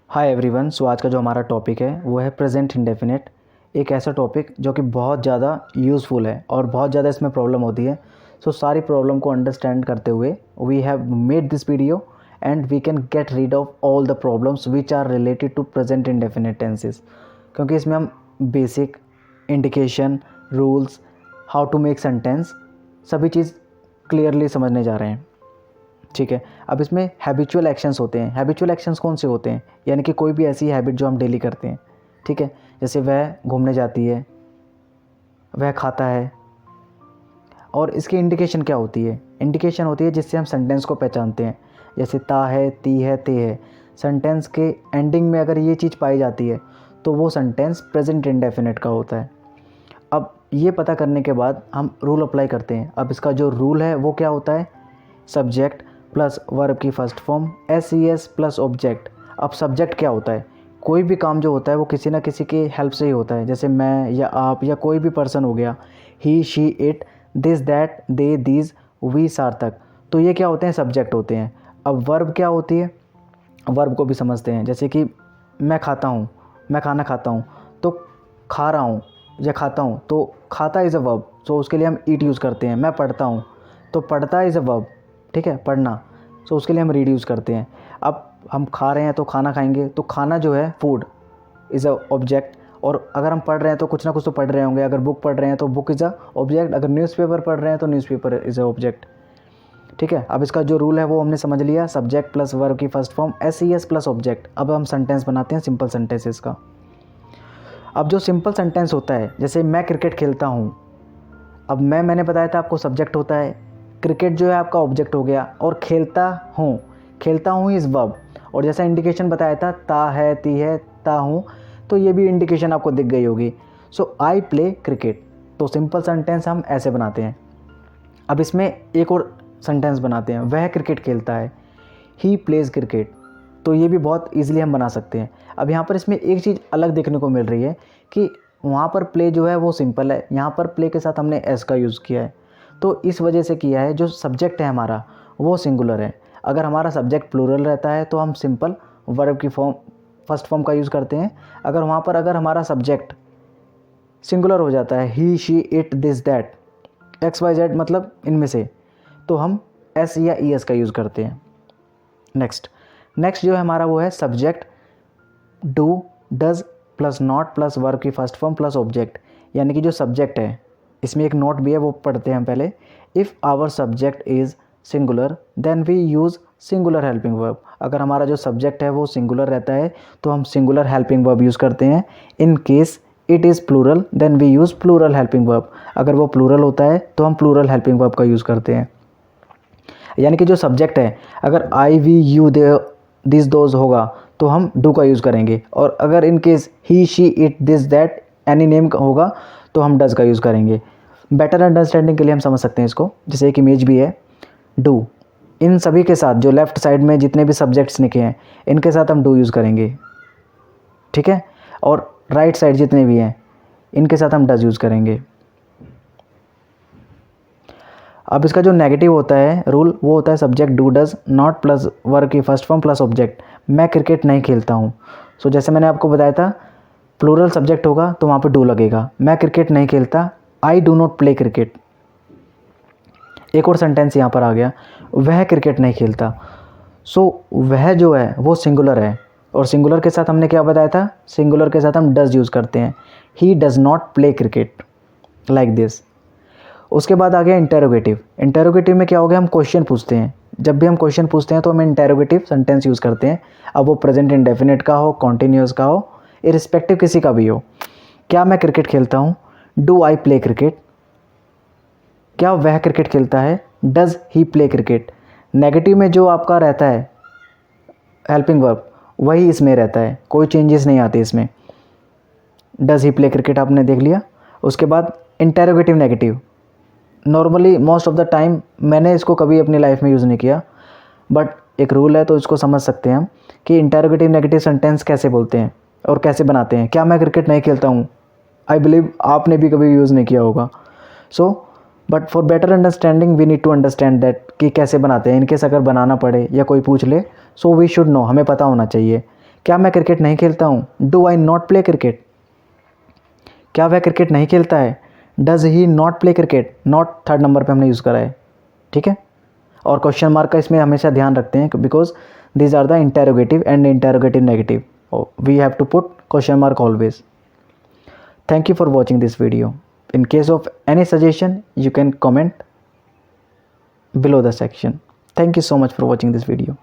Hi everyone. सो आज का जो हमारा टॉपिक है वो है प्रेजेंट इंडेफिनिट। एक ऐसा टॉपिक जो कि बहुत ज़्यादा यूज़फुल है और बहुत ज़्यादा इसमें प्रॉब्लम होती है। सो सारी प्रॉब्लम को अंडरस्टैंड करते हुए we have made this video and we can get rid of all the problems which are related to present indefinite tenses. क्योंकि इसमें हम basic indication, rules, how to make sentence, सभी चीज़ क्लियरली समझने जा रहे हैं। ठीक है। अब इसमें हैबिचुअल एक्शंस होते हैं। हैबिचुअल एक्शंस कौन से होते हैं? यानी कि कोई भी ऐसी हैबिट जो हम डेली करते हैं। ठीक है। जैसे वह घूमने जाती है, वह खाता है। और इसकी इंडिकेशन क्या होती है? इंडिकेशन होती है जिससे हम सेंटेंस को पहचानते हैं। जैसे ता है, ती है, ते है। सेंटेंस के एंडिंग में अगर ये चीज़ पाई जाती है तो वो सेंटेंस प्रेजेंट इंडेफिनिट का होता है। अब ये पता करने के बाद हम रूल अप्लाई करते हैं। अब इसका जो रूल है वो क्या होता है? सब्जेक्ट प्लस वर्ब की first form S plus object. अब सब्जेक्ट क्या होता है? कोई भी काम जो होता है वो किसी ना किसी की हेल्प से ही होता है। जैसे मैं या आप या कोई भी पर्सन हो गया, he, she, it, this, that, they, these, we, सार्थक। तो ये क्या होते हैं? सब्जेक्ट होते हैं। अब वर्ब क्या होती है? वर्ब को भी समझते हैं। जैसे कि मैं खाता हूँ, मैं खाना खाता हूँ, तो खा रहा हूँ या खाता हूँ, तो खाता इज़ अ वर्ब, तो उसके लिए हम ईट यूज़ करते हैं। मैं पढ़ता हूँ, तो पढ़ता इज़ अ वर्ब, ठीक है, पढ़ना, तो उसके लिए हम रीड यूज़ करते हैं। अब हम खा रहे हैं तो खाना खाएंगे, तो खाना जो है फूड इज़ अ ऑब्जेक्ट। और अगर हम पढ़ रहे हैं तो कुछ ना कुछ तो पढ़ रहे होंगे। अगर बुक पढ़ रहे हैं तो बुक इज़ अ ऑब्जेक्ट। अगर न्यूज़पेपर पढ़ रहे हैं तो न्यूज़पेपर इज़ अ ऑब्जेक्ट। ठीक है। अब इसका जो रूल है वो हमने समझ लिया। सब्जेक्ट प्लस वर्ब की first form S plus object. अब हम सेंटेंस बनाते हैं, सिंपल सेंटेंसेस का। अब जो सिंपल सेंटेंस होता है, जैसे मैं क्रिकेट खेलता हूँ। अब मैंने बताया था आपको सब्जेक्ट होता है, क्रिकेट जो है आपका ऑब्जेक्ट हो गया, और खेलता हूँ इज़ वर्ब। और जैसा इंडिकेशन बताया था, ता है, ती है, ता हूँ, तो ये भी इंडिकेशन आपको दिख गई होगी। सो आई प्ले क्रिकेट। तो सिंपल सेंटेंस हम ऐसे बनाते हैं। अब इसमें एक और सेंटेंस बनाते हैं, वह क्रिकेट खेलता है, ही प्लेज़ क्रिकेट। तो ये भी बहुत ईजिली हम बना सकते हैं। अब यहाँ पर इसमें एक चीज़ अलग देखने को मिल रही है कि वहाँ पर प्ले जो है वो सिंपल है, यहाँ पर प्ले के साथ हमने एस का यूज़ किया है। तो इस वजह से किया है, जो सब्जेक्ट है हमारा वो सिंगुलर है। अगर हमारा सब्जेक्ट प्लूरल रहता है तो हम सिंपल वर्ब की फॉर्म, फर्स्ट फॉर्म का यूज़ करते हैं। अगर हमारा सब्जेक्ट सिंगुलर हो जाता है, he, she, it, this, that, X, Y, Z, मतलब इनमें से, तो हम एस या ई एस का यूज़ करते हैं। नेक्स्ट जो है हमारा वो है subject do, does plus not plus verb की फर्स्ट फॉर्म प्लस ऑब्जेक्ट। यानी कि जो सब्जेक्ट है, इसमें एक नोट भी है, वो पढ़ते हैं हम पहले। If our subject is singular then we use singular helping verb. अगर हमारा जो सब्जेक्ट है वो सिंगुलर रहता है तो हम सिंगुलर हेल्पिंग वर्ब यूज़ करते हैं। In case it is plural then we use plural helping verb. अगर वो प्लूरल होता है तो हम प्लूरल हेल्पिंग वर्ब का यूज़ करते हैं। यानी कि जो सब्जेक्ट है, अगर I, we, you, they, this, those होगा तो हम डू का यूज़ करेंगे। और अगर in case he, she, it, this, that, any name होगा तो हम डज का यूज़ करेंगे। बेटर अंडरस्टैंडिंग के लिए हम समझ सकते हैं इसको। जैसे एक इमेज भी है, डू, इन सभी के साथ जो लेफ़्ट साइड में जितने भी सब्जेक्ट्स लिखे हैं इनके साथ हम डू यूज़ करेंगे, ठीक है। और राइट साइड जितने भी हैं इनके साथ हम डज यूज़ करेंगे। अब इसका जो नेगेटिव होता है रूल, वो होता है subject do does not plus verb की फर्स्ट फॉर्म प्लस ऑब्जेक्ट। मैं क्रिकेट नहीं खेलता हूँ। सो जैसे मैंने आपको बताया था, प्लूरल सब्जेक्ट होगा तो वहाँ पे डू लगेगा। मैं क्रिकेट नहीं खेलता, I do not play cricket. एक और सेंटेंस यहाँ पर आ गया, वह क्रिकेट नहीं खेलता। सो वह जो है वो सिंगुलर है, और सिंगुलर के साथ हमने क्या बताया था? सिंगुलर के साथ हम डज यूज़ करते हैं। He does not play cricket, like this. उसके बाद आ गया इंटेरोगेटिव। इंटेरोगेटिव में क्या हो गया? हम क्वेश्चन पूछते हैं। जब भी हम क्वेश्चन पूछते हैं तो हम इंटेरोगेटिव सेंटेंस यूज़ करते हैं। अब वो प्रेजेंट इंडेफिनिट का हो, कॉन्टिन्यूअस का हो, इरिस्पेक्टिव किसी का भी हो। क्या मैं क्रिकेट खेलता हूँ? Do I play cricket. क्या वह क्रिकेट खेलता है? Does he play cricket. Negative में जो आपका रहता है हेल्पिंग वर्ब वही इसमें रहता है, कोई चेंजेस नहीं आते इसमें। डज़ ही प्ले क्रिकेट आपने देख लिया। उसके बाद interrogative negative, normally most of the time मैंने इसको कभी अपनी लाइफ में यूज़ नहीं किया, बट एक रूल है तो इसको समझ सकते हैं हम कि इंटेरोगेटिव नेगेटिव सेंटेंस कैसे बोलते हैं और कैसे बनाते हैं। क्या मैं क्रिकेट नहीं खेलता हूँ? आई बिलीव आपने भी कभी यूज़ नहीं किया होगा। So but for better understanding we need to understand that कि कैसे बनाते हैं। इनकेस अगर बनाना पड़े या कोई पूछ ले, सो वी शुड नो, हमें पता होना चाहिए क्या मैं क्रिकेट नहीं खेलता हूँ? Do I not play cricket? क्या वह क्रिकेट नहीं खेलता है? Does he not play cricket? Not third number पे हमने यूज़ करा है, ठीक है। और क्वेश्चन मार्क का इसमें हमेशा ध्यान रखते हैं because these are the interrogative and interrogative negative, we have to put question mark always. Thank you for watching this video. In case of any suggestion, you can comment below the section. Thank you so much for watching this video.